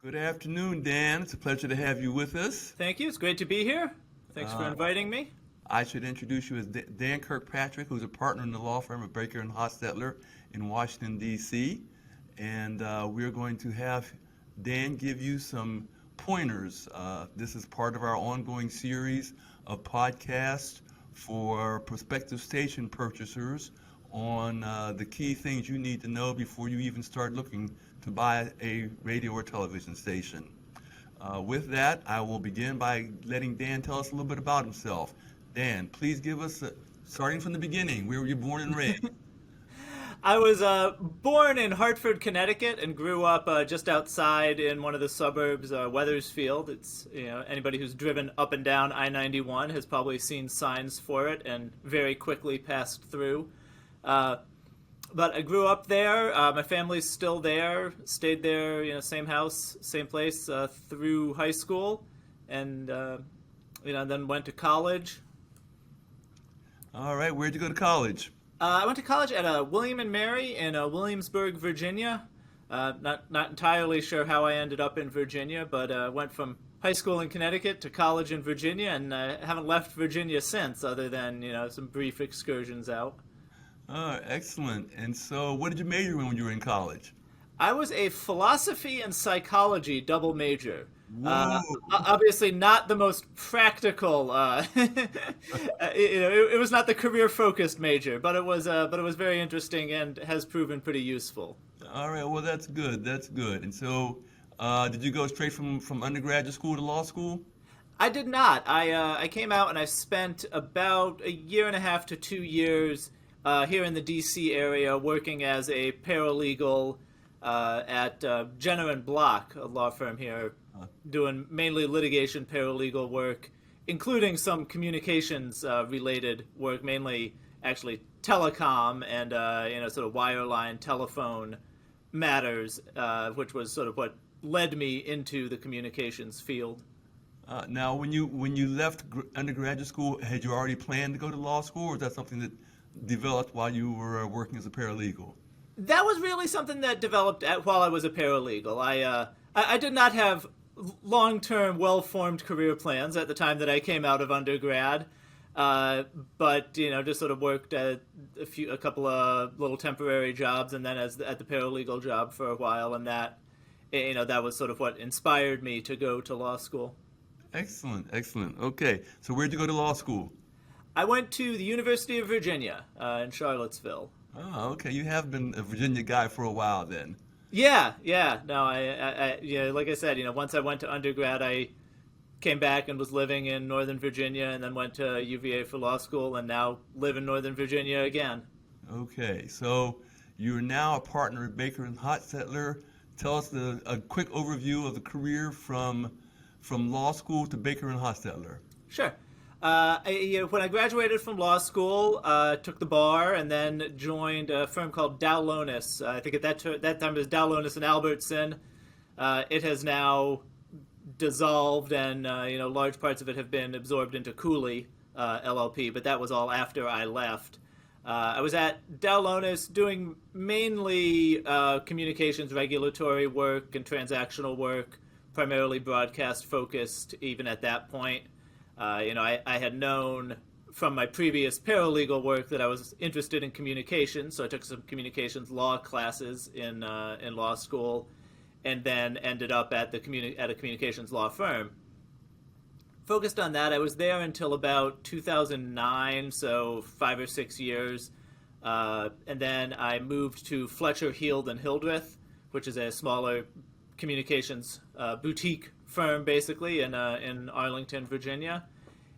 Good afternoon, Dan. It's a pleasure to have you with us. Thank you. It's great to be here. Thanks for Uh, inviting me. I should introduce you as Dan Kirkpatrick, who's a partner in the law firm of Baker and Hostetler in Washington, D.C. And we're going to have Dan give you some pointers. This is part of our ongoing series of podcasts for prospective station purchasers on the key things you need to know before you even start looking to buy a radio or television station. With that, I will begin by letting Dan tell us a little bit about himself. Dan, please give us, starting from the beginning, where were you born and raised? I was born in Hartford, Connecticut, and grew up just outside in one of the suburbs, Weathersfield. It's anybody who's driven up and down I-91 has probably seen signs for it and very quickly passed through. But I grew up there. My family's still there. Stayed there, same house, same place through high school, and then went to college. All right, where'd you go to college? I went to college at William and Mary in Williamsburg, Virginia. Not entirely sure how I ended up in Virginia, but went from high school in Connecticut to college in Virginia, and haven't left Virginia since, other than some brief excursions out. Oh, excellent. And so, what did you major in when you were in college? I was a philosophy and psychology double major. Whoa. Obviously, not the most practical. It was not the career-focused major, but it was very interesting and has proven pretty useful. All right, well, that's good. That's good. And so, did you go straight from undergraduate school to law school? I did not. I came out and I spent about a year and a half to 2 years here in the D.C. area working as a paralegal at Jenner and Block, a law firm here, doing mainly litigation paralegal work, including some communications related work, mainly actually telecom and sort of wireline telephone matters, which was sort of what led me into the communications field. Now, when you left undergraduate school, had you already planned to go to law school, or is that something that developed while you were working as a paralegal? That was really something that developed while I was a paralegal. I did not have long-term, well-formed career plans at the time that I came out of undergrad, but just sort of worked at a couple of little temporary jobs, and then at the paralegal job for a while, and that was sort of what inspired me to go to law school. Excellent, excellent. Okay, so where'd you go to law school? I went to the University of Virginia in Charlottesville. Oh, okay. You have been a Virginia guy for a while then. Yeah. No, like I said, once I went to undergrad, I came back and was living in Northern Virginia, and then went to UVA for law school, and now live in Northern Virginia again. Okay, so you're now a partner at Baker and Hostetler. Tell us a quick overview of the career from law school to Baker and Hostetler. Sure. When I graduated from law school, took the bar and then joined a firm called Dow Lonis. I think at that time it was Dow Lonis and Albertson. It has now dissolved, and large parts of it have been absorbed into Cooley LLP. But that was all after I left. I was at Dow Lonis doing mainly communications regulatory work and transactional work, primarily broadcast focused. Even at that point. I had known from my previous paralegal work that I was interested in communications, so I took some communications law classes in law school, and then ended up at a communications law firm. Focused on that, I was there until about 2009, so 5 or 6 years, and then I moved to Fletcher, Heald and Hildreth, which is a smaller communications boutique firm, basically, in Arlington, Virginia.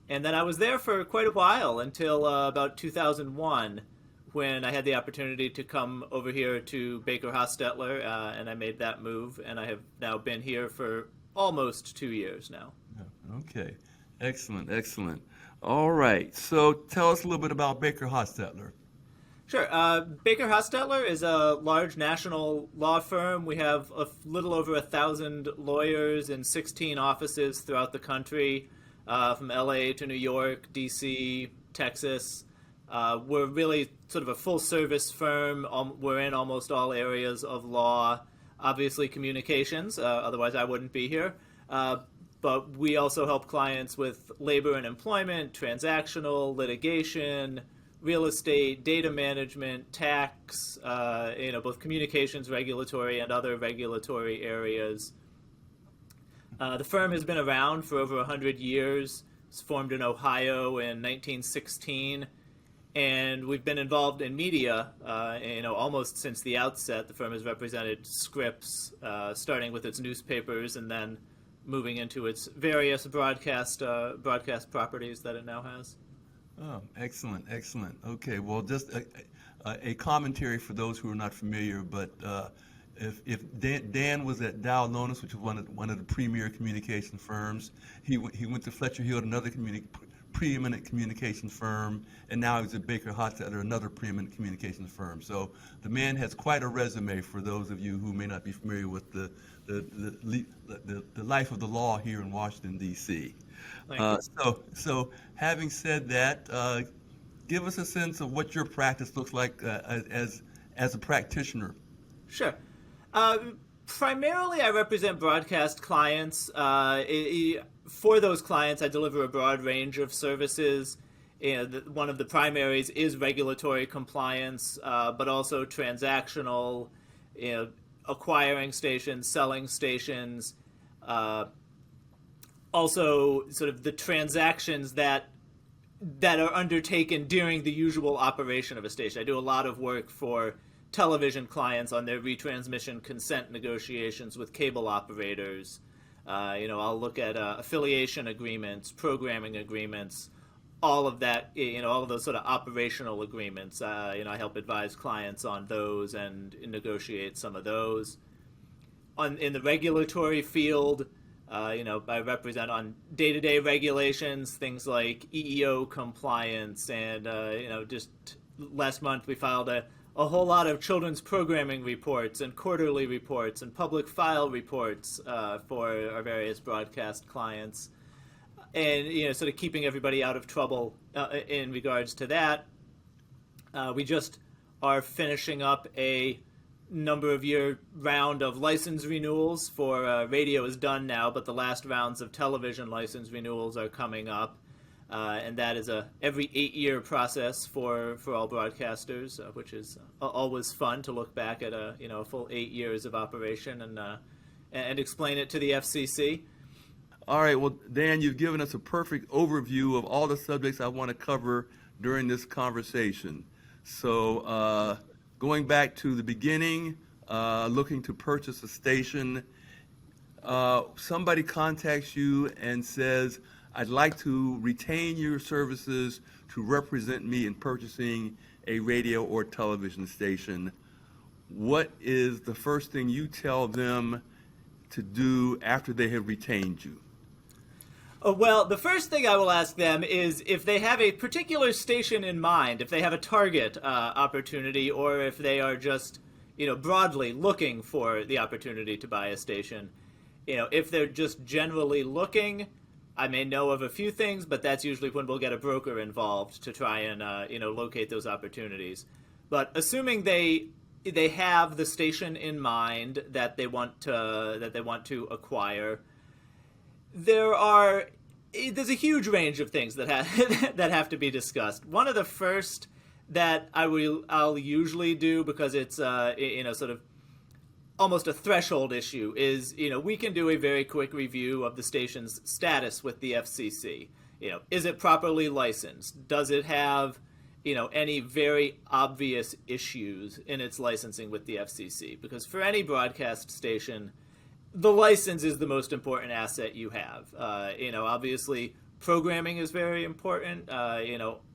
And then I was there for quite a while until about 2001, when I had the opportunity to come over here to BakerHostetler, and I made that move, and I have now been here for almost 2 years now. Okay, excellent, excellent. All right, so tell us a little bit about BakerHostetler. Sure. BakerHostetler is a large national law firm. We have a little over 1,000 lawyers in 16 offices throughout the country, from LA to New York, DC, Texas. We're really sort of a full-service firm. We're in almost all areas of law. obviously communications, otherwise I wouldn't be here. But we also help clients with labor and employment, transactional, litigation, real estate, data management, tax, both communications, regulatory, and other regulatory areas. The firm has been around for over 100 years. It's formed in Ohio in 1916, and we've been involved in media, almost since the outset. The firm has represented Scripps, starting with its newspapers and then moving into its various broadcast properties that it now has. Oh, excellent, excellent. Okay, well, just a commentary for those who are not familiar, but if Dan was at Dow Lonis, which is one of the premier communication firms, he went to Fletcher Hill, another preeminent communications firm, and now he's at BakerHostetler, another preeminent communications firm. So the man has quite a resume for those of you who may not be familiar with the life of the law here in Washington, D.C. So having said that, give us a sense of what your practice looks like as a practitioner. Sure. Primarily, I represent broadcast clients. For those clients, I deliver a broad range of services. One of the primaries is regulatory compliance, but also transactional, acquiring stations, selling stations, also sort of the transactions that are undertaken during the usual operation of a station. I do a lot of work for television clients on their retransmission consent negotiations with cable operators. I'll look at affiliation agreements, programming agreements, all of that, all of those sort of operational agreements. I help advise clients on those and negotiate some of those. In the regulatory field, I represent on day-to-day regulations, things like EEO compliance, and just last month we filed a whole lot of children's programming reports and quarterly reports and public file reports for our various broadcast clients, and sort of keeping everybody out of trouble in regards to that. We just are finishing up a number of year round of license renewals for radio is done now, but the last rounds of television license renewals are coming up, and that is every 8-year process for all broadcasters, which is always fun to look back at a full 8 years of operation and explain it to the FCC. All right, well, Dan, you've given us a perfect overview of all the subjects I want to cover during this conversation. So going back to the beginning, looking to purchase a station, somebody contacts you and says, I'd like to retain your services to represent me in purchasing a radio or television station. What is the first thing you tell them to do after they have retained you? Well, the first thing I will ask them is if they have a particular station in mind, if they have a target opportunity, or if they are just, broadly looking for the opportunity to buy a station. If they're just generally looking, I may know of a few things, but that's usually when we'll get a broker involved to try and, locate those opportunities. But assuming they have the station in mind that they want to acquire, there's a huge range of things that that have to be discussed. One of the first that I'll usually do, because it's sort of almost a threshold issue, is we can do a very quick review of the station's status with the FCC. Is it properly licensed? Does it have any very obvious issues in its licensing with the FCC? Because for any broadcast station, the license is the most important asset you have. Obviously, programming is very important.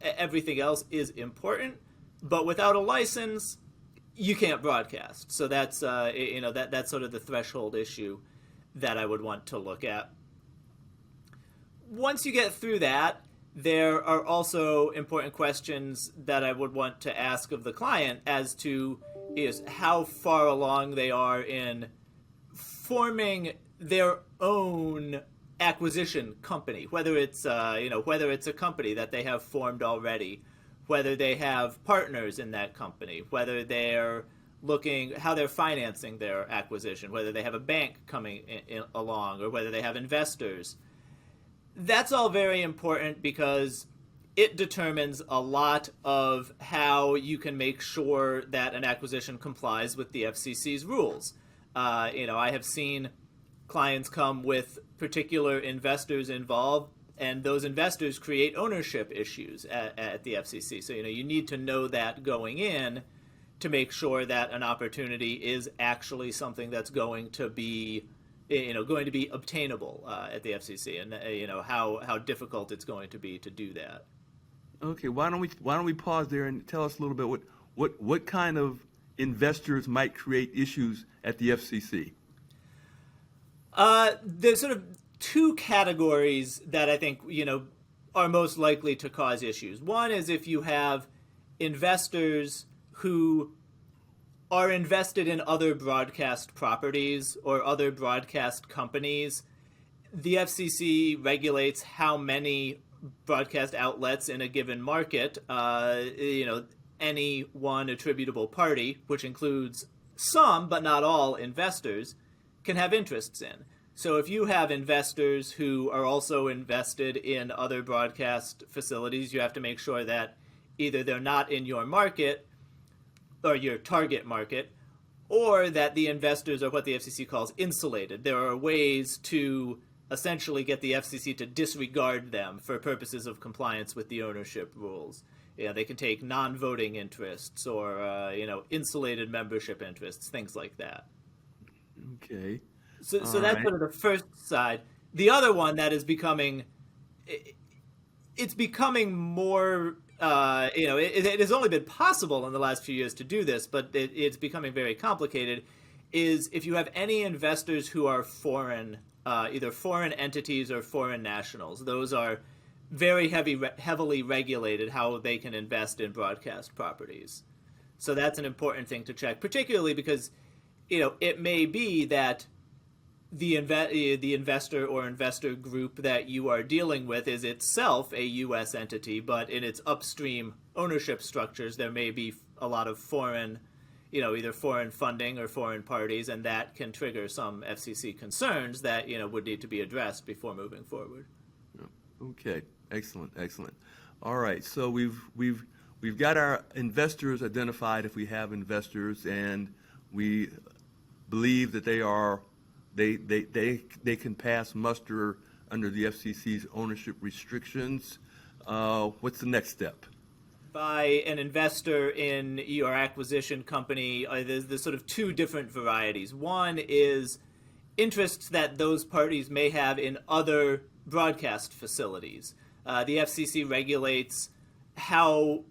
Everything else is important, but without a license, you can't broadcast. So that's that's sort of the threshold issue that I would want to look at. Once you get through that, there are also important questions that I would want to ask of the client as to how far along they are in forming their own acquisition company, whether it's a company that they have formed already, whether they have partners in that company, whether they're looking how they're financing their acquisition, whether they have a bank coming along or whether they have investors. That's all very important because it determines a lot of how you can make sure that an acquisition complies with the FCC's rules. I have seen clients come with particular investors involved, and those investors create ownership issues at the FCC. So, you need to know that going in to make sure that an opportunity is actually something that's going to be obtainable at the FCC, and how difficult it's going to be to do that. Okay, why don't we pause there and tell us a little bit what kind of investors might create issues at the FCC? There's sort of two categories that I think are most likely to cause issues. One is if you have investors who are invested in other broadcast properties or other broadcast companies. The FCC regulates how many broadcast outlets in a given market, any one attributable party, which includes some but not all investors, can have interests in. So if you have investors who are also invested in other broadcast facilities, you have to make sure that either they're not in your market or your target market, or that the investors are what the FCC calls insulated. There are ways to essentially get the FCC to disregard them for purposes of compliance with the ownership rules. They can take non-voting interests or insulated membership interests, things like that. Okay. So that's sort of the first side. The other one that is becoming more, it has only been possible in the last few years to do this, but it's becoming very complicated, is if you have any investors who are foreign, either foreign entities or foreign nationals. Those are very heavily regulated how they can invest in broadcast properties. So that's an important thing to check, particularly because, it may be that the investor or investor group that you are dealing with is itself a U.S. entity, but in its upstream ownership structures, there may be a lot of foreign, either foreign funding or foreign parties, and that can trigger some FCC concerns that, would need to be addressed before moving forward. Okay, excellent. All right, so we've got our investors identified if we have investors, and we believe that they can pass muster under the FCC's ownership restrictions. What's the next step? By an investor in your acquisition company, there's sort of two different varieties. One is interests that those parties may have in other broadcast facilities. The FCC regulates how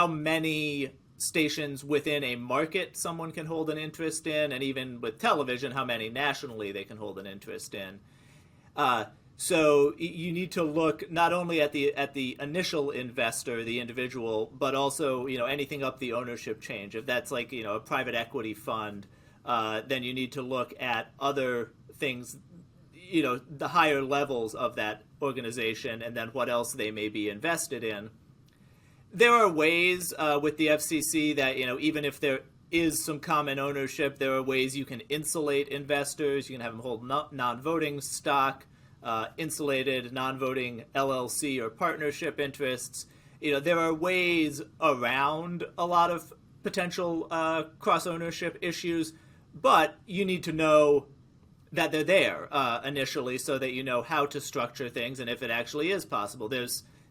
many stations within a market someone can hold an interest in, and even with television, how many nationally they can hold an interest in. So you need to look not only at the initial investor, the individual, but also anything up the ownership chain. If that's like a private equity fund, then you need to look at other things, the higher levels of that organization, and then what else they may be invested in. There are ways with the FCC that even if there is some common ownership, there are ways you can insulate investors. You can have them hold non-voting stock. Insulated non-voting LLC or partnership interests. There are ways around a lot of potential cross-ownership issues, but you need to know that they're there initially so that you know how to structure things and if it actually is possible.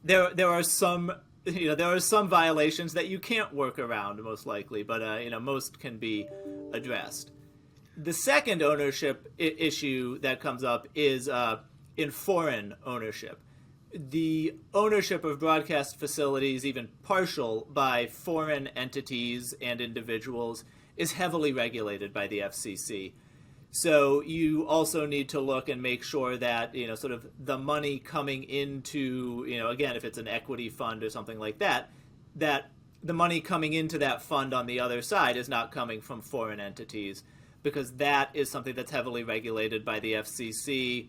There are some violations that you can't work around most likely, but most can be addressed. The second ownership issue that comes up is in foreign ownership. The ownership of broadcast facilities, even partial, by foreign entities and individuals is heavily regulated by the FCC. So you also need to look and make sure that, sort of the money coming into, again, if it's an equity fund or something like that, that the money coming into that fund on the other side is not coming from foreign entities, because that is something that's heavily regulated by the FCC.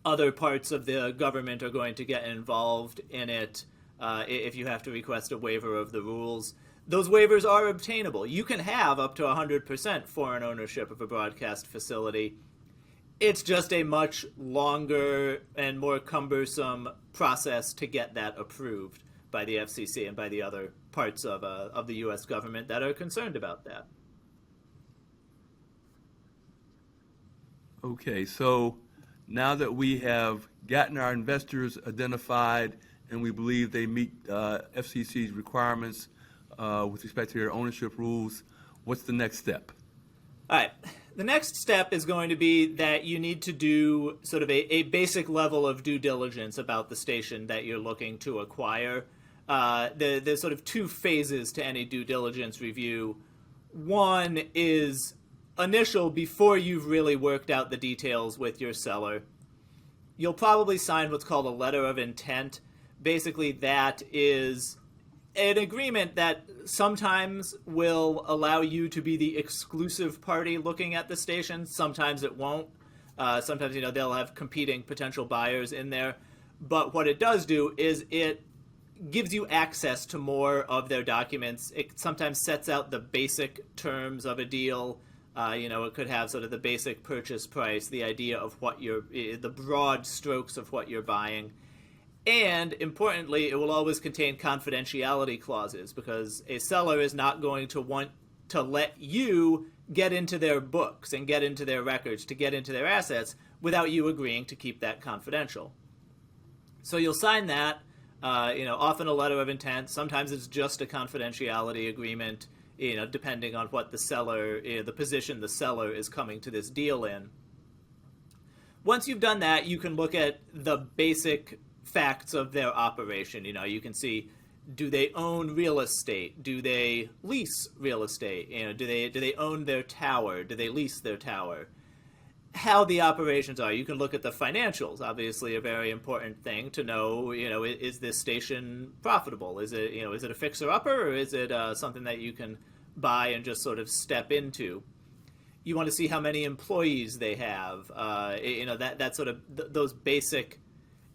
Other parts of the government are going to get involved in it if you have to request a waiver of the rules. those waivers are obtainable. You can have up to 100% foreign ownership of a broadcast facility. It's just a much longer and more cumbersome process to get that approved by the FCC and by the other parts of the U.S. government that are concerned about that. Okay, so now that we have gotten our investors identified and we believe they meet FCC's requirements with respect to their ownership rules, what's the next step? All right. The next step is going to be that you need to do sort of a basic level of due diligence about the station that you're looking to acquire. There's sort of two phases to any due diligence review. One is initial, before you've really worked out the details with your seller. You'll probably sign what's called a letter of intent. Basically, that is an agreement that sometimes will allow you to be the exclusive party looking at the station. Sometimes it won't. Sometimes, they'll have competing potential buyers in there. But what it does do is it gives you access to more of their documents. It sometimes sets out the basic terms of a deal. It could have sort of the basic purchase price, the idea of the broad strokes of what you're buying. And importantly, it will always contain confidentiality clauses, because a seller is not going to want to let you get into their books and get into their records, to get into their assets, without you agreeing to keep that confidential. So you'll sign that, often a letter of intent. Sometimes it's just a confidentiality agreement, depending on what the seller, the position the seller is coming to this deal in. Once you've done that, you can look at the basic facts of their operation. You can see, do they own real estate? Do they lease real estate? Do they own their tower? Do they lease their tower? How the operations are. You can look at the financials, obviously a very important thing to know. Is this station profitable? Is it a fixer-upper, or is it something that you can buy and just sort of step into? You want to see how many employees they have. That sort of those basic.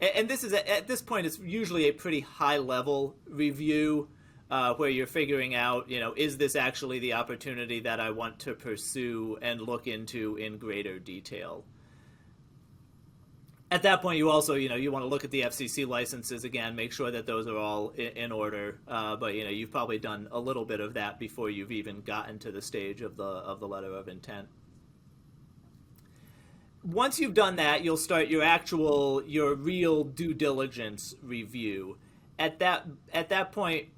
And this is at this point, it's usually a pretty high-level review where you're figuring out, is this actually the opportunity that I want to pursue and look into in greater detail? At that point, you also, you want to look at the FCC licenses again, make sure that those are all in order. But you've probably done a little bit of that before you've even gotten to the stage of the letter of intent. Once you've done that, you'll start your real due diligence review. At that point,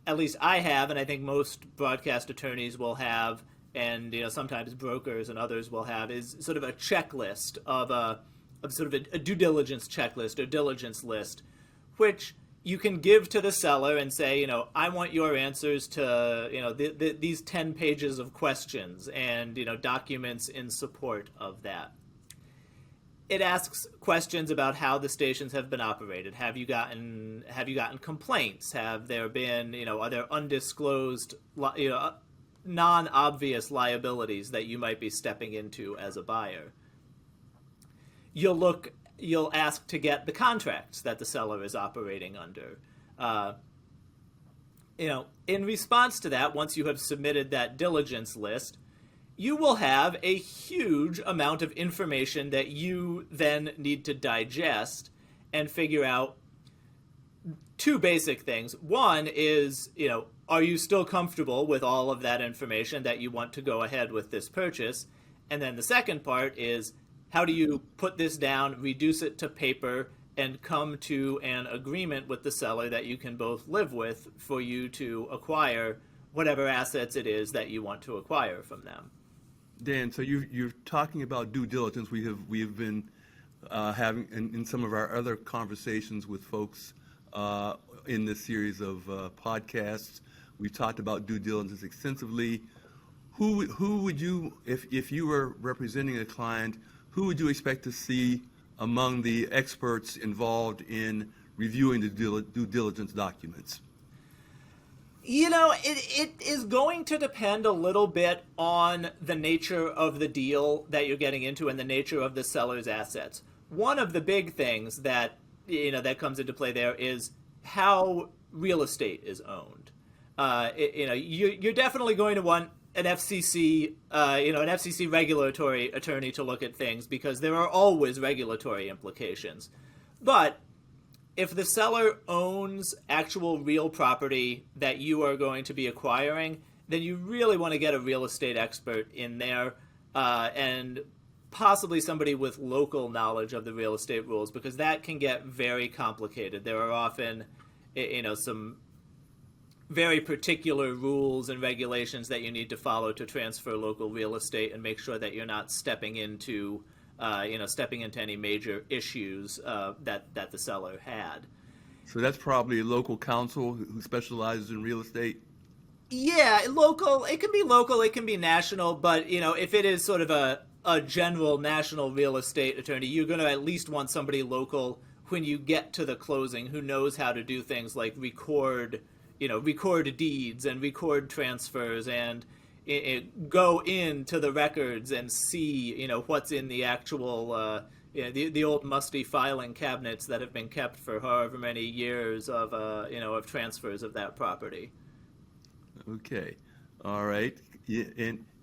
at least I have, and I think most broadcast attorneys will have, and sometimes brokers and others will have, is sort of a checklist of sort of a due diligence checklist or diligence list, which you can give to the seller and say, I want your answers to these 10 pages of questions and documents in support of that. It asks questions about how the stations have been operated. Have you gotten complaints? Have there been, are there undisclosed, non-obvious liabilities that you might be stepping into as a buyer? You'll ask to get the contracts that the seller is operating under. In response to that, once you have submitted that diligence list, you will have a huge amount of information that you then need to digest and figure out two basic things. One is, are you still comfortable with all of that information that you want to go ahead with this purchase? And then the second part is, how do you put this down, reduce it to paper, and come to an agreement with the seller that you can both live with for you to acquire whatever assets it is that you want to acquire from them? Dan, so you're talking about due diligence. We have been having in some of our other conversations with folks in this series of podcasts. We've talked about due diligence extensively. Who would you, if you were representing a client, who would you expect to see among the experts involved in reviewing the due diligence documents? It is going to depend a little bit on the nature of the deal that you're getting into and the nature of the seller's assets. One of the big things that comes into play there is how real estate is owned. you're definitely going to want an FCC, an FCC regulatory attorney to look at things because there are always regulatory implications. But if the seller owns actual real property that you are going to be acquiring, then you really want to get a real estate expert in there, and possibly somebody with local knowledge of the real estate rules, because that can get very complicated. There are often, some very particular rules and regulations that you need to follow to transfer local real estate and make sure that you're not stepping into any major issues that the seller had. So that's probably a local counsel who specializes in real estate? Yeah, local. It can be local, it can be national, but, if it is sort of a general national real estate attorney, you're going to at least want somebody local when you get to the closing who knows how to do things like record deeds and record transfers and go into the records and see, what's in the actual, the old musty filing cabinets that have been kept for however many years of transfers of that property. Okay, all right. Yeah,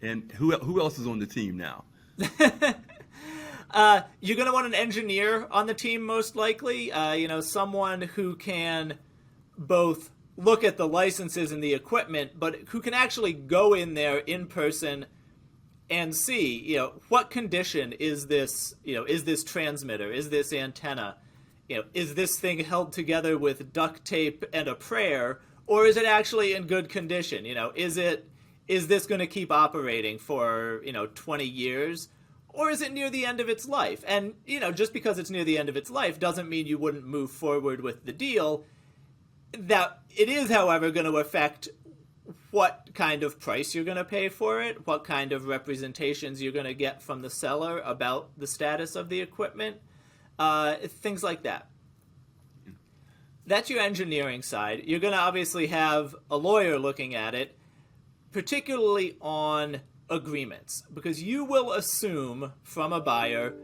and who else is on the team now? You're going to want an engineer on the team, most likely. Someone who can both look at the licenses and the equipment, but who can actually go in there in person and see, what condition is this transmitter, is this antenna, is this thing held together with duct tape and a prayer, or is it actually in good condition? Is this going to keep operating for, 20 years? Or is it near the end of its life? And, just because it's near the end of its life doesn't mean you wouldn't move forward with the deal. That it is, however, going to affect what kind of price you're going to pay for it, what kind of representations you're going to get from the seller about the status of the equipment, things like that. That's your engineering side. You're going to obviously have a lawyer looking at it, particularly on agreements, because you will assume from a buyer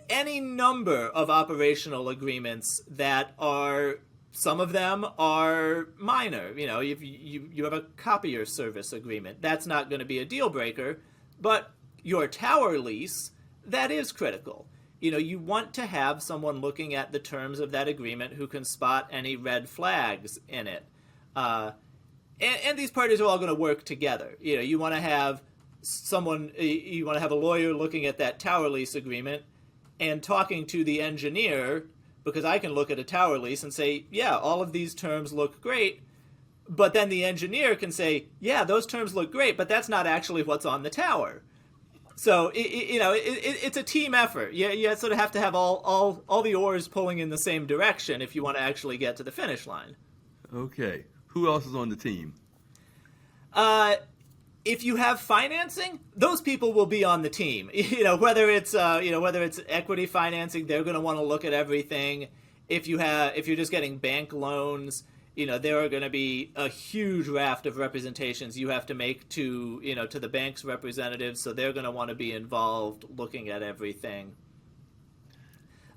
any number of operational agreements that are, some of them are minor. You have a copier service agreement. That's not going to be a deal breaker, but your tower lease, that is critical. You want to have someone looking at the terms of that agreement who can spot any red flags in it. And these parties are all going to work together. You want to have a lawyer looking at that tower lease agreement and talking to the engineer, because I can look at a tower lease and say, yeah, all of these terms look great. But then the engineer can say, yeah, those terms look great, but that's not actually what's on the tower. So, it's a team effort. You sort of have to have all the oars pulling in the same direction if you want to actually get to the finish line. Okay. Who else is on the team? If you have financing, those people will be on the team. Whether it's equity financing, they're going to want to look at everything. If you're just getting bank loans, there are going to be a huge raft of representations you have to make to the bank's representatives, so they're going to want to be involved looking at everything.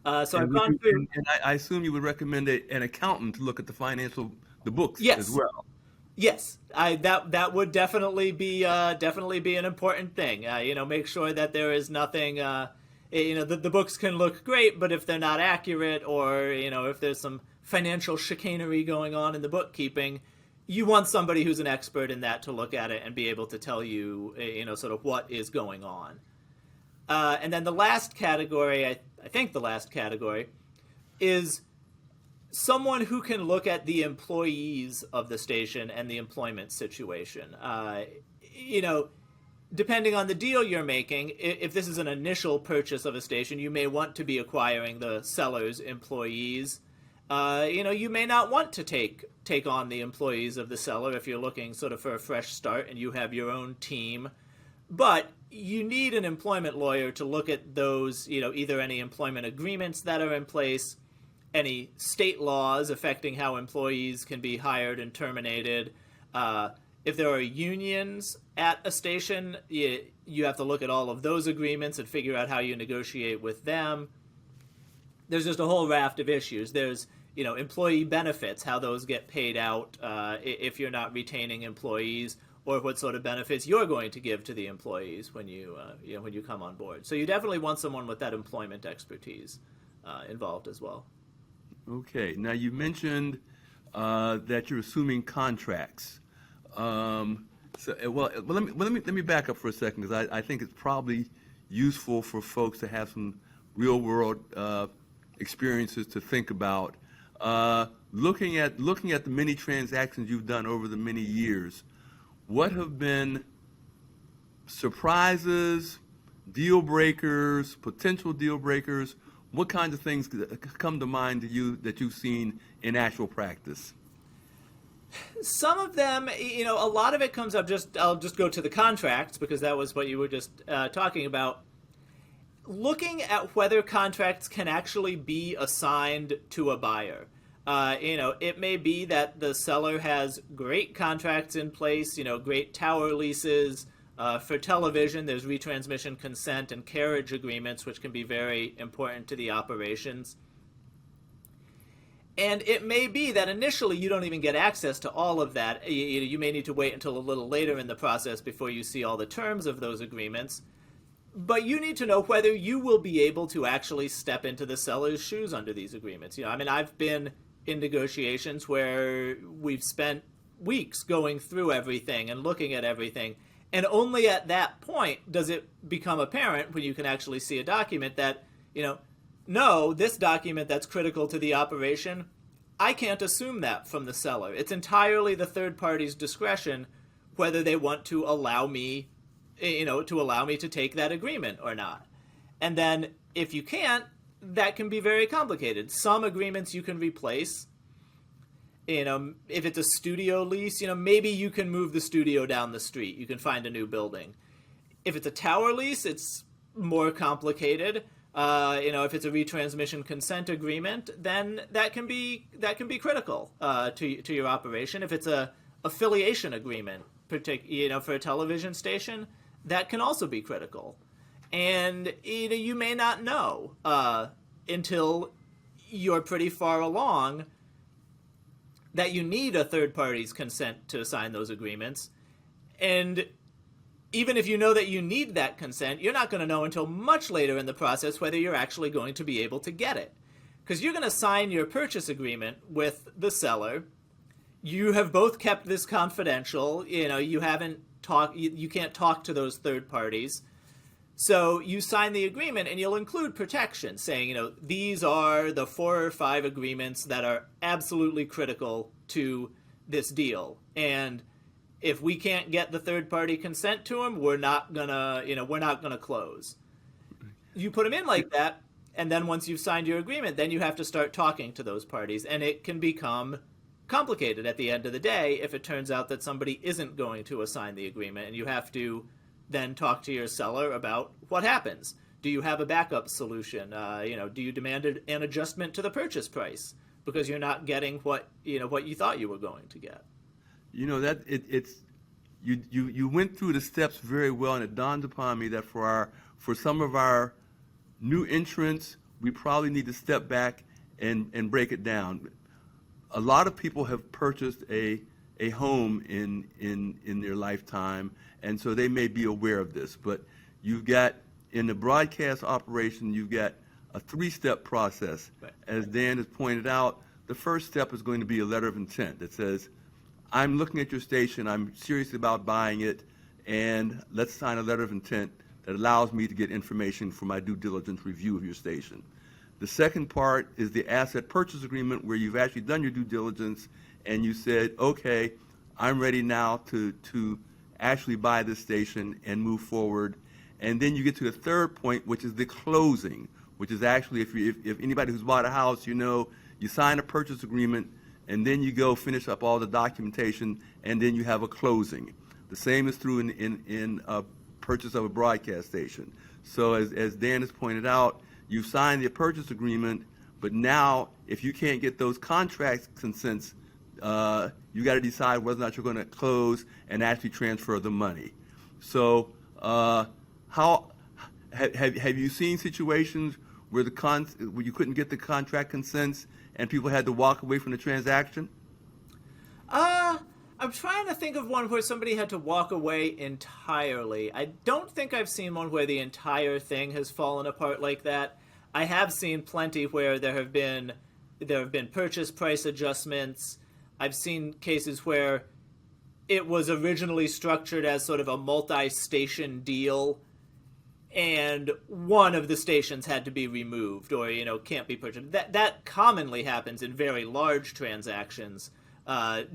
So I've gone through. And I assume you would recommend an accountant to look at the books Yes. as well. Yes, that would definitely be an important thing. Make sure that there is nothing. The books can look great, but if they're not accurate, or if there's some financial chicanery going on in the bookkeeping, you want somebody who's an expert in that to look at it and be able to tell you, sort of what is going on. And then the last category, I think the last category, is someone who can look at the employees of the station and the employment situation. Depending on the deal you're making, if this is an initial purchase of a station, you may want to be acquiring the seller's employees. You may not want to take on the employees of the seller if you're looking sort of for a fresh start and you have your own team. But you need an employment lawyer to look at those, either any employment agreements that are in place, any state laws affecting how employees can be hired and terminated. If there are unions at a station, you have to look at all of those agreements and figure out how you negotiate with them. There's just a whole raft of issues. There's employee benefits, how those get paid out if you're not retaining employees, or what sort of benefits you're going to give to the employees when you come on board. So you definitely want someone with that employment expertise involved as well. Okay. Now you mentioned that you're assuming contracts. Let me back up for a second, because I think it's probably useful for folks to have some real world experiences to think about. Looking at the many transactions you've done over the many years, what have been surprises, deal breakers, potential deal breakers? What kinds of things come to mind to you that you've seen in actual practice? Some of them, a lot of it comes up, I'll just go to the contracts, because that was what you were just talking about. Looking at whether contracts can actually be assigned to a buyer. It may be that the seller has great contracts in place, great tower leases. For television, there's retransmission consent and carriage agreements, which can be very important to the operations. And it may be that initially you don't even get access to all of that. You may need to wait until a little later in the process before you see all the terms of those agreements. But you need to know whether you will be able to actually step into the seller's shoes under these agreements. I've been in negotiations where we've spent weeks going through everything and looking at everything. And only at that point does it become apparent, when you can actually see a document, that, no, this document that's critical to the operation, I can't assume that from the seller. It's entirely the third party's discretion whether they want to allow me, to take that agreement or not. And then if you can't, that can be very complicated. Some agreements you can replace. If it's a studio lease, maybe you can move the studio down the street. You can find a new building. If it's a tower lease, it's more complicated. If it's a retransmission consent agreement, then that can be critical to your operation. If it's a affiliation agreement, for a television station, that can also be critical. And you may not know until you're pretty far along that you need a third party's consent to sign those agreements. And even if you know that you need that consent, you're not going to know until much later in the process whether you're actually going to be able to get it. Because you're going to sign your purchase agreement with the seller. You have both kept this confidential. You can't talk to those third parties. So you sign the agreement, and you'll include protection saying, these are the 4 or 5 agreements that are absolutely critical to this deal. And if we can't get the third party consent to them, we're not gonna close. You put them in like that, and then once you've signed your agreement, then you have to start talking to those parties, and it can become complicated at the end of the day if it turns out that somebody isn't going to assign the agreement, and you have to then talk to your seller about what happens. Do you have a backup solution? Do you demand an adjustment to the purchase price because you're not getting what you thought you were going to get? You went through the steps very well, and it dawned upon me that for some of our new entrants, we probably need to step back and break it down. A lot of people have purchased a home in their lifetime, and so they may be aware of this. But you've got, in the broadcast operation, you've got a 3-step process. Right. As Dan has pointed out, the first step is going to be a letter of intent that says, I'm looking at your station, I'm serious about buying it, and let's sign a letter of intent that allows me to get information for my due diligence review of your station. The second part is the asset purchase agreement, where you've actually done your due diligence and you said, okay, I'm ready now to actually buy this station and move forward. And then you get to the third point, which is the closing, which is actually, if anybody who's bought a house, you sign a purchase agreement, and then you go finish up all the documentation, and then you have a closing. The same is true in a purchase of a broadcast station. So as Dan has pointed out, you signed the purchase agreement, but now if you can't get those contract consents, you got to decide whether or not you're going to close and actually transfer the money. So how have you seen situations where where you couldn't get the contract consents and people had to walk away from the transaction? I'm trying to think of one where somebody had to walk away entirely. I don't think I've seen one where the entire thing has fallen apart like that. I have seen plenty where there have been purchase price adjustments. I've seen cases where it was originally structured as sort of a multi-station deal, and one of the stations had to be removed or, can't be purchased. That commonly happens in very large transactions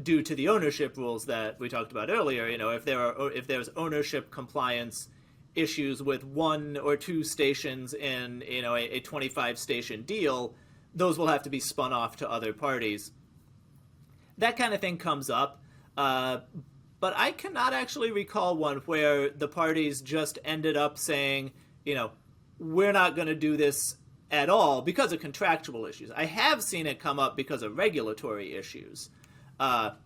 due to the ownership rules that we talked about earlier. If there's ownership compliance issues with one or two stations in, a 25-station deal, those will have to be spun off to other parties. That kind of thing comes up. But I cannot actually recall one where the parties just ended up saying, we're not going to do this at all because of contractual issues. I have seen it come up because of regulatory issues. One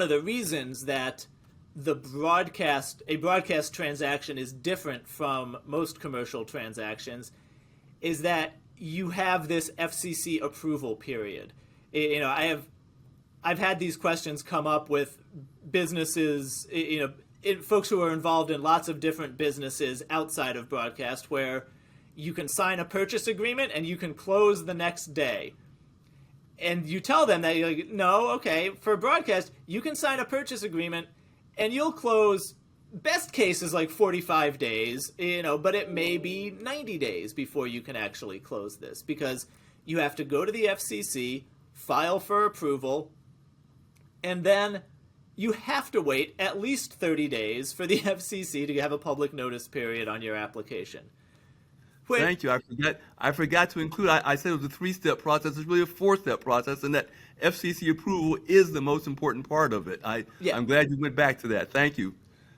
of the reasons that a broadcast transaction is different from most commercial transactions is that you have this FCC approval period. I've had these questions come up with businesses, folks who are involved in lots of different businesses outside of broadcast, where you can sign a purchase agreement and you can close the next day. And you tell them that, you're like, no, okay, for broadcast, you can sign a purchase agreement and you'll close, best case is like 45 days, but it may be 90 days before you can actually close this, because you have to go to the FCC, file for approval, and then you have to wait at least 30 days for the FCC to have a public notice period on your application. Thank you. I forgot to include, I said it was a 3-step process. It's really a 4-step process, and that FCC approval is the most important part of it. I'm glad you went back to that. Thank you.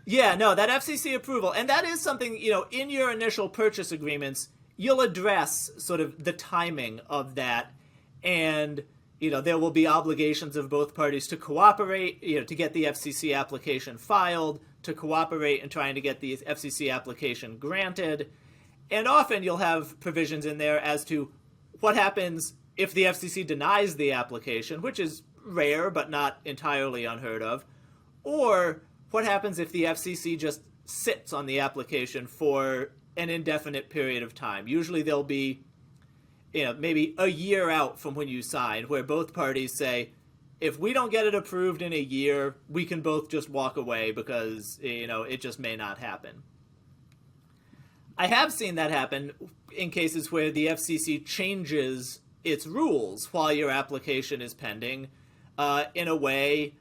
Yeah, no, that FCC approval, and that is something, in your initial purchase agreements, you'll address sort of the timing of that, and there will be obligations of both parties to cooperate, to get the FCC application filed, to cooperate in trying to get the FCC application granted. And often you'll have provisions in there as to what happens if the FCC denies the application, which is rare but not entirely unheard of, or what happens if the FCC just sits on the application for an indefinite period of time. Usually they'll be maybe a year out from when you sign, where both parties say, if we don't get it approved in a year, we can both just walk away because, it just may not happen. I have seen that happen in cases where the FCC changes its rules while your application is pending in a way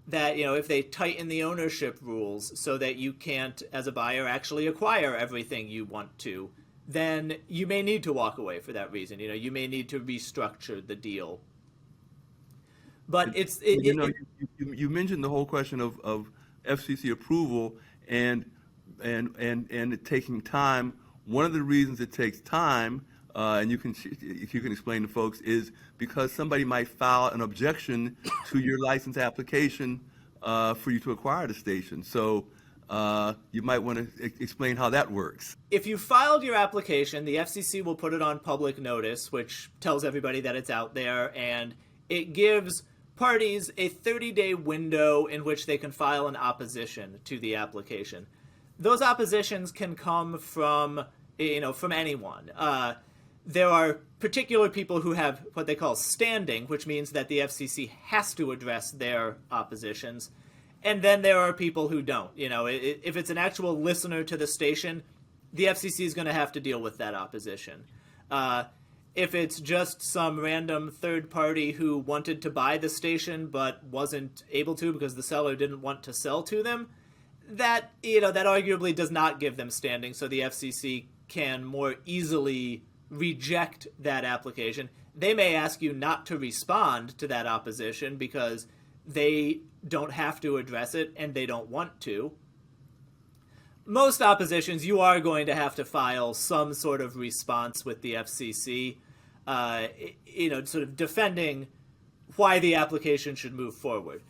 that, if they tighten the ownership rules so that you can't, as a buyer, actually acquire everything you want to, then you may need to walk away for that reason. You may need to restructure the deal. But you mentioned the whole question of FCC approval and it taking time. One of the reasons it takes time, and if you can explain to folks, is because somebody might file an objection to your license application for you to acquire the station. So you might want to explain how that works. If you filed your application, the FCC will put it on public notice, which tells everybody that it's out there, and it gives parties a 30-day window in which they can file an opposition to the application. Those oppositions can come from anyone. There are particular people who have what they call standing, which means that the FCC has to address their oppositions. And then there are people who don't. If it's an actual listener to the station, the FCC is going to have to deal with that opposition. If it's just some random third party who wanted to buy the station but wasn't able to because the seller didn't want to sell to them, that arguably does not give them standing, so the FCC can more easily reject that application. They may ask you not to respond to that opposition because they don't have to address it and they don't want to. Most oppositions, you are going to have to file some sort of response with the FCC, sort of defending why the application should move forward.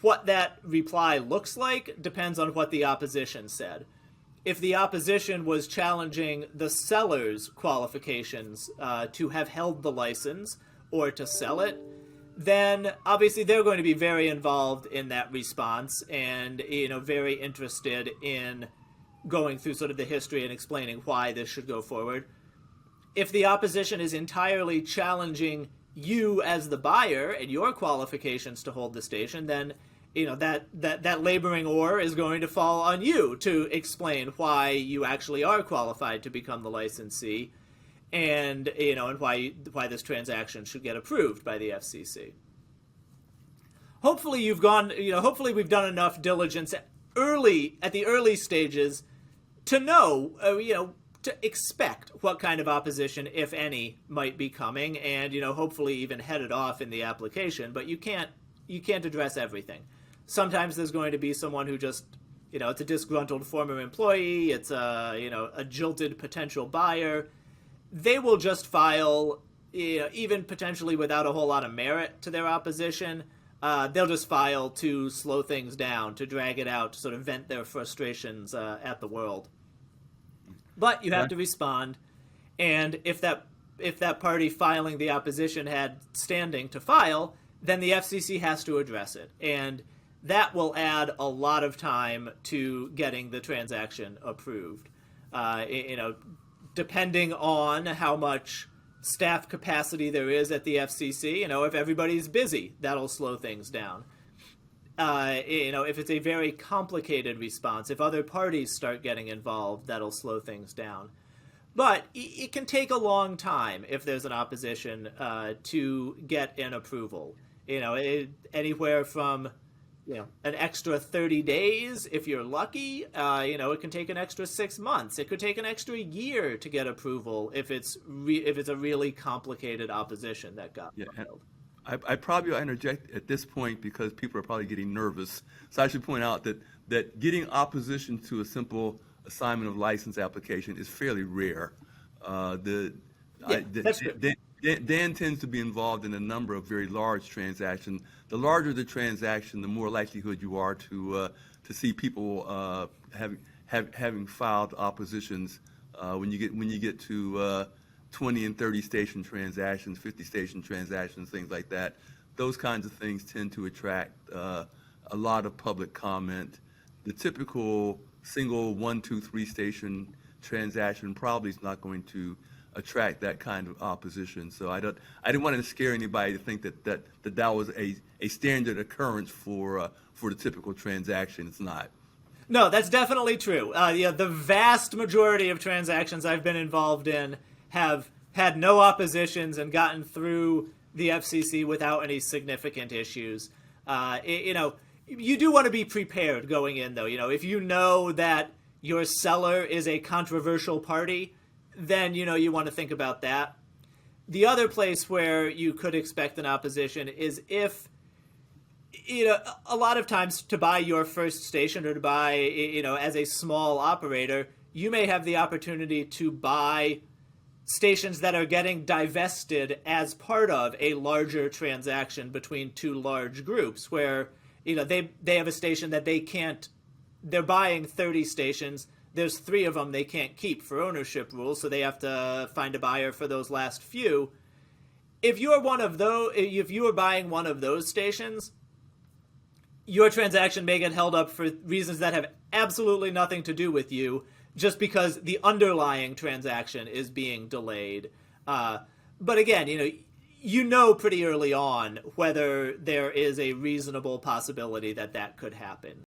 What that reply looks like depends on what the opposition said. if the opposition was challenging the seller's qualifications to have held the license or to sell it, then obviously they're going to be very involved in that response and, very interested in going through sort of the history and explaining why this should go forward. If the opposition is entirely challenging you as the buyer and your qualifications to hold the station, then that laboring oar is going to fall on you to explain why you actually are qualified to become the licensee, and and why this transaction should get approved by the FCC. Hopefully hopefully we've done enough diligence at the early stages to know, to expect what kind of opposition, if any, might be coming, and hopefully even head it off in the application. But you can't address everything. Sometimes there's going to be someone who just, it's a disgruntled former employee, it's a jilted potential buyer. They will just file, even potentially without a whole lot of merit to their opposition. They'll just file to slow things down, to drag it out, to sort of vent their frustrations at the world. But you have to respond, and if that party filing the opposition had standing to file, then the FCC has to address it, and that will add a lot of time to getting the transaction approved. Depending on how much staff capacity there is at the FCC, if everybody's busy, that'll slow things down. If it's a very complicated response, if other parties start getting involved, that'll slow things down. But it can take a long time if there's an opposition to get an approval. Anywhere from an extra 30 days if you're lucky. It can take an extra 6 months. It could take an extra year to get approval if it's a really complicated opposition that got filed. I probably will interject at this point because people are probably getting nervous. So I should point out that getting opposition to a simple assignment of license application is fairly rare. That's true. Dan tends to be involved in a number of very large transactions. The larger the transaction, the more likelihood you are to see people having filed oppositions. When you get to 20 and 30 station transactions, 50 station transactions, things like that, those kinds of things tend to attract a lot of public comment. The typical single 1, 2, 3 station transaction probably is not going to attract that kind of opposition. So I didn't want to scare anybody to think that was a standard occurrence for the typical transaction. It's not. No, that's definitely true. The vast majority of transactions I've been involved in have had no oppositions and gotten through the FCC without any significant issues. You do want to be prepared going in, though. If you know that your seller is a controversial party, then you want to think about that. The other place where you could expect an opposition is if a lot of times to buy your first station or to buy as a small operator, you may have the opportunity to buy stations that are getting divested as part of a larger transaction between two large groups where they have a station that they're buying 30 stations. There's 3 of them they can't keep for ownership rules, so they have to find a buyer for those last few. If you are buying one of those stations, your transaction may get held up for reasons that have absolutely nothing to do with you, just because the underlying transaction is being delayed. But again, pretty early on whether there is a reasonable possibility that could happen.